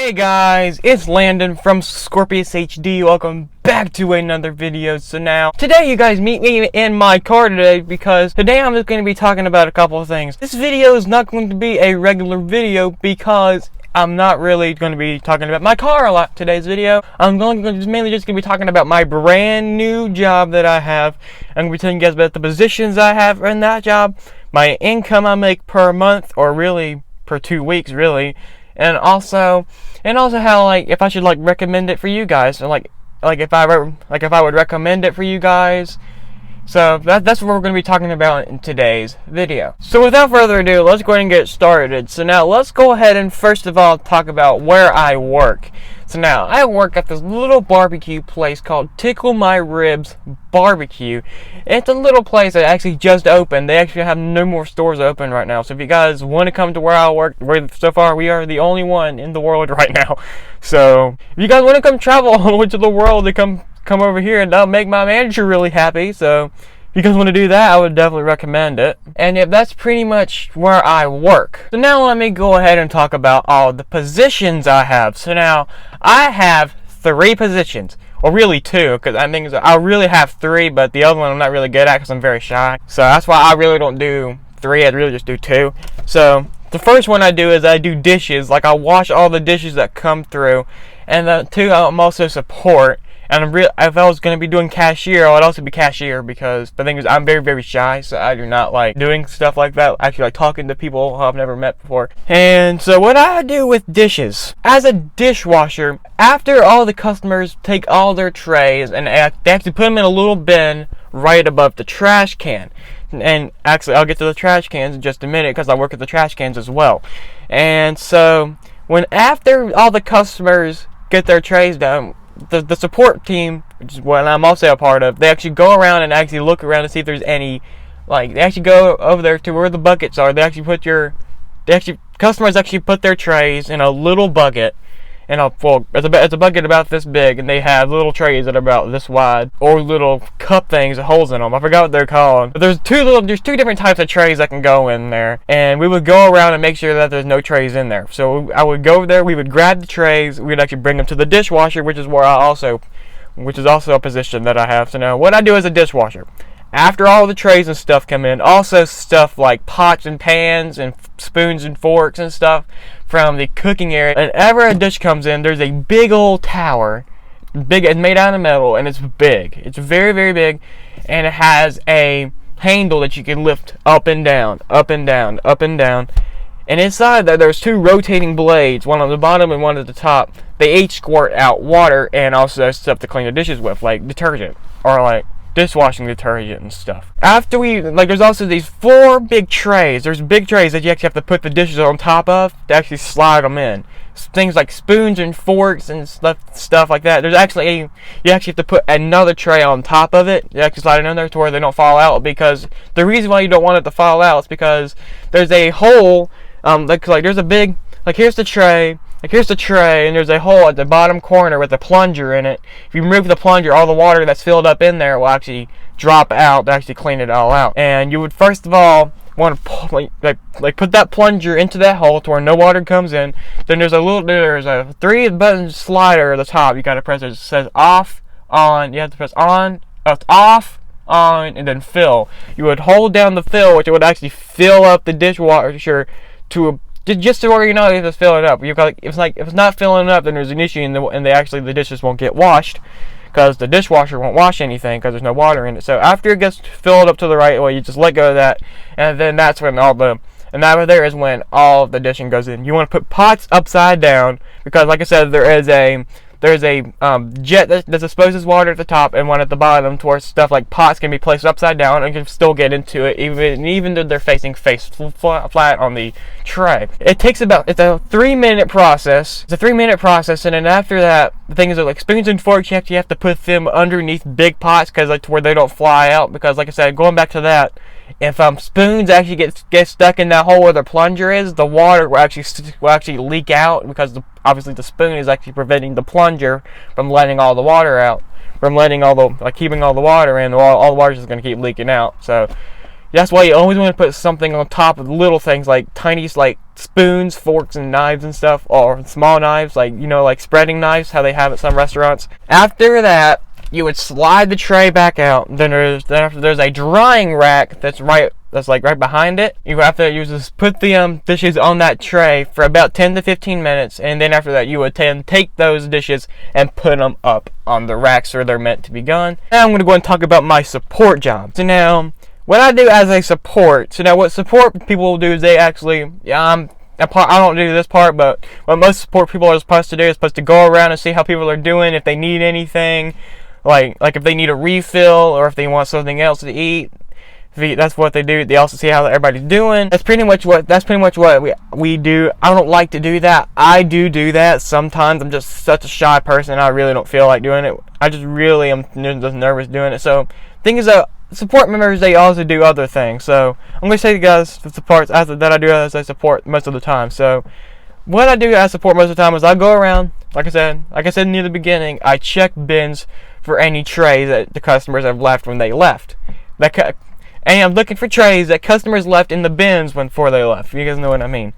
Hey guys, it's Landon from Scorpius HD. Welcome back to another video. Today you guys meet me in my car today because today I'm just going to be talking about a couple of things. This video is not going to be a regular video because I'm not really going to be talking about my car a lot today's video. I'm mainly just going to be talking about my brand new job that I have. I'm going to be telling you guys about the positions I have in that job, my income I make per month, or really per 2 weeks really. And also how, like, if I should, like, recommend it for you guys, so like if I would recommend it for you guys. So that's what we're going to be talking about in today's video. So without further ado, let's go ahead and get started. So now let's go ahead and first of all talk about where I work. So now I work at this little barbecue place called Tickle My Ribs Barbecue. It's a little place that actually just opened. They actually have no more stores open right now. So if you guys want to come to where I work, so far we are the only one in the world right now. So if you guys want to come travel all the way to the world to come over here, and that'll make my manager really happy. So if you guys want to do that, I would definitely recommend it. And yeah, that's pretty much where I work. So now let me go ahead and talk about all the positions I have. So now I have 3 positions, or really 2, because I really have 3, but the other one I'm not really good at because I'm very shy. So that's why I really don't do 3. I really just do 2. So the first one I do is I do dishes. Like, I wash all the dishes that come through, and the 2 I'm also support. And if I was going to be doing cashier, I would also be cashier, because the thing is, I'm very, very shy, so I do not like doing stuff like that. I actually like talking to people who I've never met before. And so what I do with dishes, as a dishwasher, after all the customers take all their trays, and they actually put them in a little bin right above the trash can. And actually, I'll get to the trash cans in just a minute, because I work at the trash cans as well. And so after all the customers get their trays done, the support team, which is what I'm also a part of, they actually go around and actually look around to see if there's any, like, they actually go over there to where the buckets are. Customers actually put their trays in a little bucket, and it's a bucket about this big, and they have little trays that are about this wide, or little cup things with holes in them. I forgot what they're called. But there's 2 different types of trays that can go in there, and we would go around and make sure that there's no trays in there. So I would go over there, we would grab the trays, we'd actually bring them to the dishwasher, which is also a position that I have. So now what I do as a dishwasher, after all the trays and stuff come in, also stuff like pots and pans and spoons and forks and stuff from the cooking area. Whenever a dish comes in, there's a big old tower. It's made out of metal, and it's big. It's very, very big, and it has a handle that you can lift up and down, up and down, up and down. And inside that, there's 2 rotating blades, one on the bottom and one at the top. They each squirt out water and also stuff to clean the dishes with, like detergent, or like dishwashing detergent and stuff. There's also these 4 big trays. There's big trays that you actually have to put the dishes on top of to actually slide them in. Things like spoons and forks and stuff like that. You actually have to put another tray on top of it. You actually slide it in there to where they don't fall out, because the reason why you don't want it to fall out is because there's a hole, there's a big, here's the tray, and there's a hole at the bottom corner with a plunger in it. If you remove the plunger, all the water that's filled up in there will actually drop out to actually clean it all out. And you would first of all want to put that plunger into that hole to where no water comes in. Then there's a 3-button slider at the top. You gotta press it. It says off, on. You have to press on, off, on, and then fill. You would hold down the fill, which would actually fill up the dishwasher just to where you know you have to fill it up. If it's not filling up, then there's an issue, and the dishes won't get washed, because the dishwasher won't wash anything because there's no water in it. So after it gets filled up to the right way, you just let go of that, and then that's when that right there is when all of the dishing goes in. You want to put pots upside down, because like I said, there's a jet that disposes water at the top and one at the bottom, to where stuff like pots can be placed upside down and can still get into it, even though they're facing flat on the tray. It's a 3-minute process. And then after that, the thing is that, like, spoons and forks, you have to put them underneath big pots, because to where they don't fly out. Because like I said, going back to that, if spoons actually get stuck in that hole where the plunger is, the water will actually leak out, because obviously the spoon is actually preventing the plunger from letting all the water out, keeping all the water in. All the water is going to keep leaking out. So That's why you always want to put something on top of the little things, like tiny, like spoons, forks, and knives and stuff, or small knives, like, you know, like spreading knives, how they have at some restaurants. After that, you would slide the tray back out. Then there's a drying rack that's like right behind it. You have to just put the dishes on that tray for about 10 to 15 minutes, and then after that you would take those dishes and put them up on the racks where they're meant to be gone. Now I'm going to go and talk about my support job. So now, what I do as a support, what support people do is they actually, I don't do this part, but what most support people are supposed to do is supposed to go around and see how people are doing, if they need anything, like if they need a refill or if they want something else to eat. That's what they do. They also see how everybody's doing. That's pretty much what we do. I don't like to do that. I do that sometimes. I'm just such a shy person. I really don't feel like doing it. I just really am just nervous doing it. So, thing is that support members, they also do other things. So, I'm going to say to you guys the supports that I do as I support most of the time. So, what I do as support most of the time is I go around, like I said near the beginning, I check bins for any trays that the customers have left when they left. And I'm looking for trays that customers left in the bins before they left. You guys know what I mean.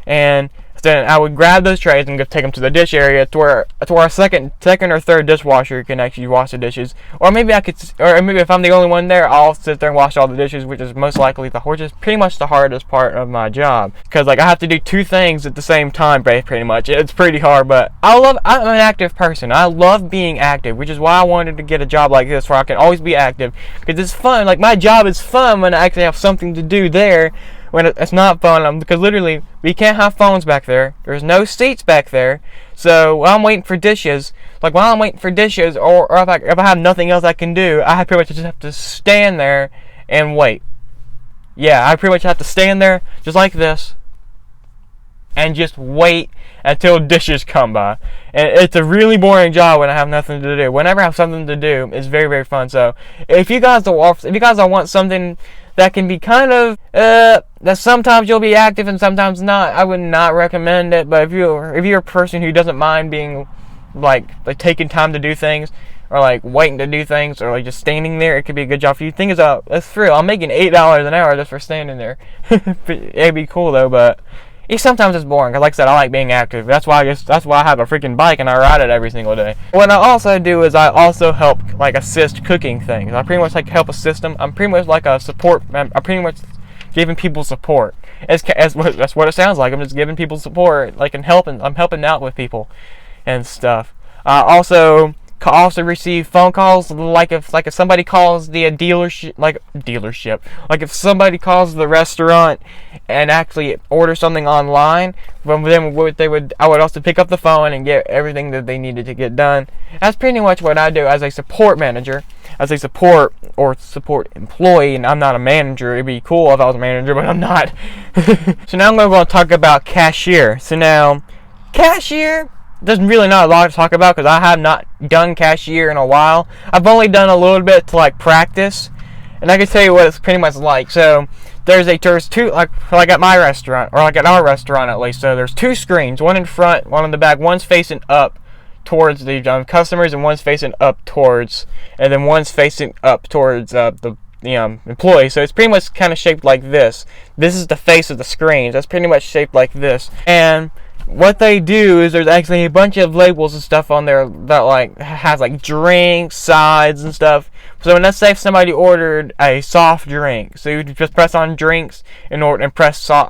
And then I would grab those trays and go take them to the dish area to where our second or third dishwasher can actually wash the dishes. Or maybe if I'm the only one there, I'll sit there and wash all the dishes, which is most likely pretty much the hardest part of my job. Because I have to do two things at the same time, pretty much. It's pretty hard, but I'm an active person. I love being active, which is why I wanted to get a job like this where I can always be active. Because it's fun. Like, my job is fun when I actually have something to do there. When it's not fun, because literally we can't have phones back there. There's no seats back there. So while I'm waiting for dishes, or if I have nothing else I can do, I pretty much just have to stand there and wait. Yeah, I pretty much have to stand there just like this and just wait until dishes come by. And it's a really boring job when I have nothing to do. Whenever I have something to do, it's very, very fun. So if you guys don't want something that can be kind of that sometimes you'll be active and sometimes not, I would not recommend it. But if you're a person who doesn't mind being like taking time to do things, or like waiting to do things, or like just standing there, it could be a good job for you. Think about that's thrill. I'm making $8 an hour just for standing there. It'd be cool though, but sometimes it's boring. Cause like I said, I like being active. That's why I have a freaking bike and I ride it every single day. What I also do is I also help assist cooking things. I pretty much help assist them. I'm pretty much like a support. I'm pretty much giving people support. That's what it sounds like. I'm just giving people support, and helping. I'm helping out with people and stuff. Also receive phone calls, if somebody calls the dealership, if somebody calls the restaurant and actually order something online, I would also pick up the phone and get everything that they needed to get done. That's pretty much what I do as a support manager, as a support employee, and I'm not a manager. It'd be cool if I was a manager, but I'm not. So now I'm going to talk about cashier. So now, cashier, there's really not a lot to talk about because I have not done cashier in a while. I've only done a little bit to practice, and I can tell you what it's pretty much like. So there's two, like at my restaurant, or like at our restaurant at least. So there's two screens, one in front, one in the back. One's facing up towards the customers, and one's facing up towards, and then one's facing up towards the employees. So it's pretty much kind of shaped like this. This is the face of the screen. That's pretty much shaped like this, and what they do is there's actually a bunch of labels and stuff on there that has drinks, sides, and stuff. So let's say if somebody ordered a soft drink, so you just press on drinks and press on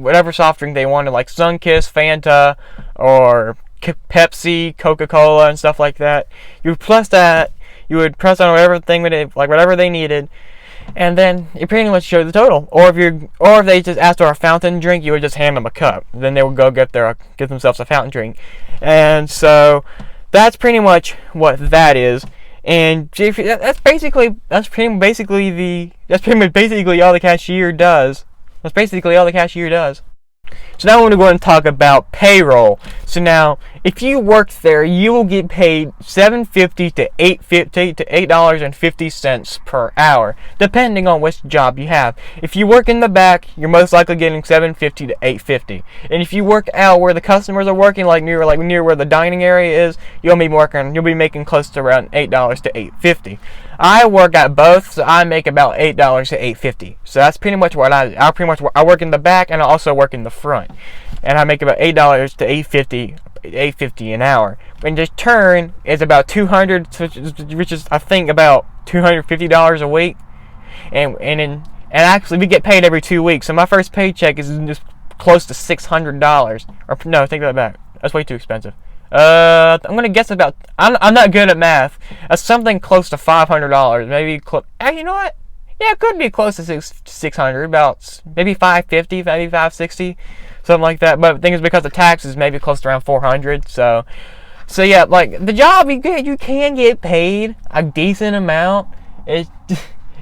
whatever soft drink they wanted, like Sunkist, Fanta, or Pepsi, Coca-Cola, and stuff like that. You would press that. You would press on whatever they needed. And then it pretty much showed the total. Or if they just asked for a fountain drink, you would just hand them a cup. Then they would go get themselves a fountain drink. And so that's pretty much what that is. And that's basically all the cashier does. That's basically all the cashier does. So now I'm going to go and talk about payroll. So now, if you work there, you will get paid $7.50 to $8.50 per hour, depending on which job you have. If you work in the back, you're most likely getting $7.50 to $8.50. And if you work out where the customers are working, near where the dining area is, you'll be making close to around $8 to $8.50. I work at both, so I make about $8 to $8.50. So that's pretty much what I work in the back, and I also work in the front, and I make about $8 to $8.50 an hour. When the turn is about $200, which is I think about $250 a week, and actually we get paid every 2 weeks. So my first paycheck is just close to $600. Or no, think about that. That's way too expensive. I'm gonna guess about. I'm not good at math. Something close to $500. Maybe you know what? Yeah, it could be close to 600. About maybe 550, maybe 560, something like that. But the thing is, because of taxes, maybe close to around 400. So yeah, like the job you can get paid a decent amount.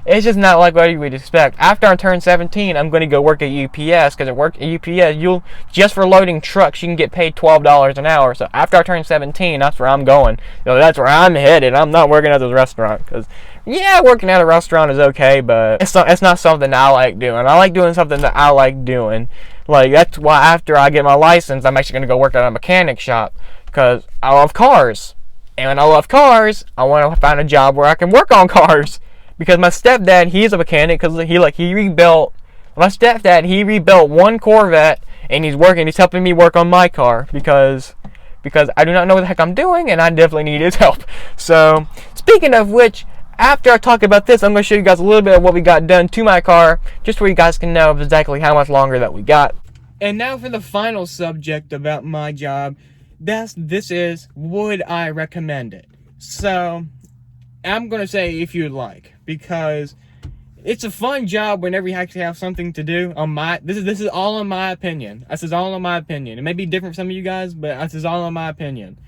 It's just not like what you would expect. After I turn 17, I'm going to go work at UPS, because at UPS, just for loading trucks, you can get paid $12 an hour. So after I turn 17, that's where I'm going. So that's where I'm headed. I'm not working at this restaurant, because yeah, working at a restaurant is okay, but it's not something that I like doing. I like doing something that I like doing. Like, that's why after I get my license, I'm actually going to go work at a mechanic shop, because I love cars. And when I love cars, I want to find a job where I can work on cars. Because my stepdad, he's a mechanic, because he rebuilt one Corvette, and he's helping me work on my car, because I do not know what the heck I'm doing, and I definitely need his help. So, speaking of which, after I talk about this, I'm going to show you guys a little bit of what we got done to my car, just so you guys can know exactly how much longer that we got. And now for the final subject about my job. This is, would I recommend it? So, I'm going to say if you'd like, because it's a fun job whenever you actually have something to do. This is all in my opinion. This is all in my opinion. It may be different for some of you guys, but this is all in my opinion.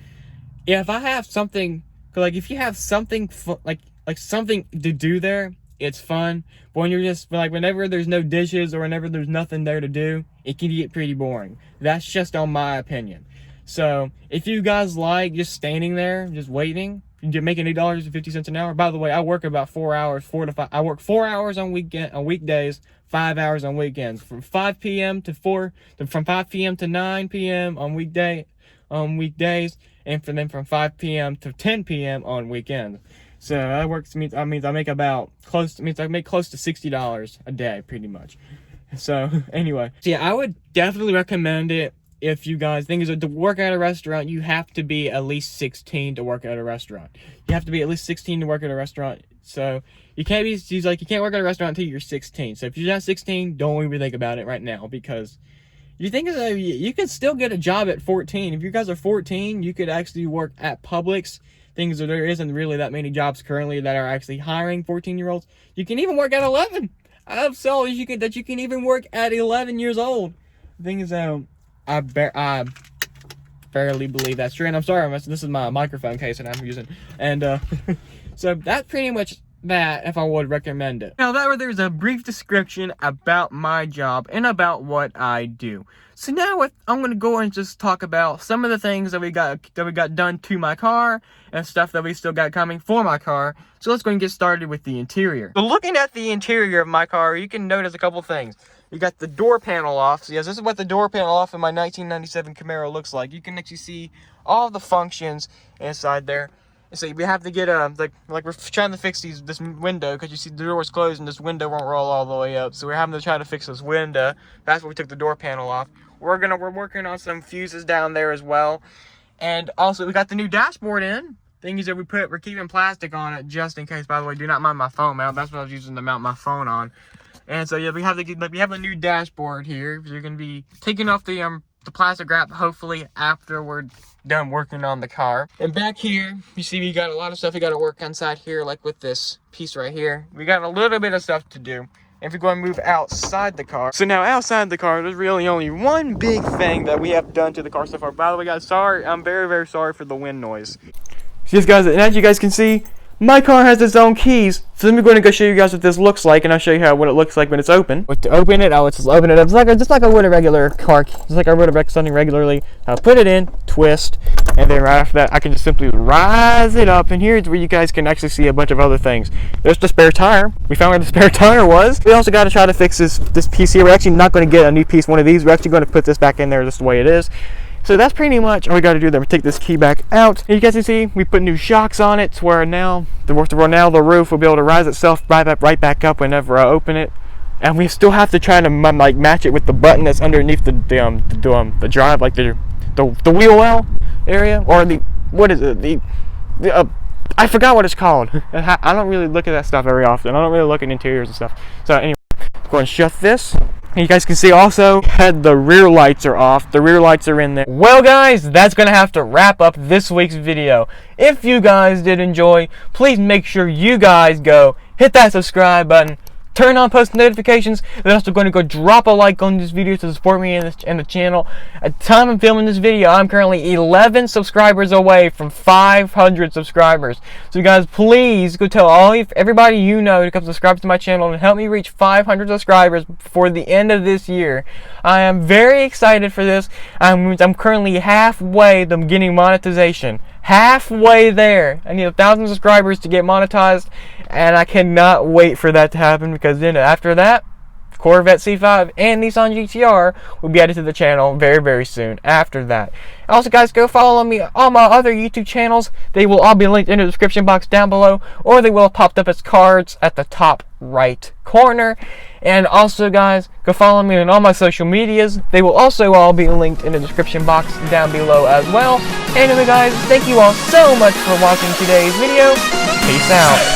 If I have something, like if you have something like something to do there, it's fun. But when you're just like, whenever there's no dishes or whenever there's nothing there to do, it can get pretty boring. That's just on my opinion. So if you guys like just standing there, just waiting, you're making $8.50 an hour. By the way, I work about 4 hours, 4 to 5. I work 4 hours on weekdays, 5 hours on weekends, from 5 p.m. to 5 p.m. to 9 p.m. on weekdays, and from 5 p.m. to 10 p.m. on weekends. So that means I make close to $60 a day, pretty much. So anyway, so yeah, I would definitely recommend it. If you guys think to work at a restaurant, you have to be at least 16 to work at a restaurant. You have to be at least 16 to work at a restaurant. So you can't work at a restaurant until you're 16. So if you're not 16, don't even think about it right now, because you think you can still get a job at 14. If you guys are 14, you could actually work at Publix. Things that there isn't really that many jobs currently that are actually hiring 14-year-olds. You can even work at 11. I've saw that you can even work at 11 years old. The thing is, I barely believe that's true, and I'm sorry, this is my microphone case that I'm using, and so that's pretty much that, if I would recommend it. Now there's a brief description about my job and about what I do. So now I'm going to go and just talk about some of the things that we got done to my car, and stuff that we still got coming for my car. So let's go and get started with the interior. So looking at the interior of my car, you can notice a couple things. You got the door panel off. So yes, this is what the door panel off in my 1997 Camaro looks like. You can actually see all the functions inside there. And so we have to get like we're trying to fix this window, because you see the door's closed and this window won't roll all the way up. So we're having to try to fix this window. That's why we took the door panel off. We're working on some fuses down there as well. And also we got the new dashboard in. Thing is that we're keeping plastic on it just in case. By the way, do not mind my phone mount. That's what I was using to mount my phone on. And so yeah, we have a new dashboard here. You're gonna be taking off the plastic wrap, hopefully after we're done working on the car. And back here, you see we got a lot of stuff we got to work inside here, like with this piece right here. We got a little bit of stuff to do. And if we go and move outside the car. So now outside the car, there's really only one big thing that we have done to the car so far. By the way, guys, I'm very, very sorry for the wind noise. So yes, guys, and as you guys can see, my car has its own keys, so let me go and go show you guys what this looks like, and I'll show you what it looks like when it's open. But to open it, I'll just open it up just like I would a regular car key, just like I would something regularly. I'll put it in, twist, and then right after that, I can just simply rise it up, and here's where you guys can actually see a bunch of other things. There's the spare tire. We found where the spare tire was. We also got to try to fix this piece here. We're actually not going to get a new piece, one of these. We're actually going to put this back in there just the way it is. So that's pretty much all we got to do there. We take this key back out. And you guys can see we put new shocks on it, where now the roof will be able to rise itself right back up whenever I open it. And we still have to try to like match it with the button that's underneath the drive, like the wheel well area, or what is it? I forgot what it's called. I don't really look at that stuff very often. I don't really look at interiors and stuff. So anyway, go and shut this. And you guys can see also the rear lights are off. The rear lights are in there. Well guys, that's going to have to wrap up this week's video. If you guys did enjoy, please make sure you guys go hit that subscribe button. Turn on post notifications. They're also going to go drop a like on this video to support me and the channel. At the time of filming this video, I'm currently 11 subscribers away from 500 subscribers. So you guys, please go tell everybody you know to come subscribe to my channel and help me reach 500 subscribers before the end of this year. I am very excited for this. I'm currently halfway to getting monetization. Halfway there. I need 1,000 subscribers to get monetized, and I cannot wait for that to happen, because then after that, Corvette C5 and Nissan GTR will be added to the channel very, very soon after that. Also guys, go follow me on my other YouTube channels. They will all be linked in the description box down below, or they will have popped up as cards at the top right corner. And also guys, go follow me on all my social medias. They will also all be linked in the description box down below as well. Anyway guys, thank you all so much for watching today's video. Peace out.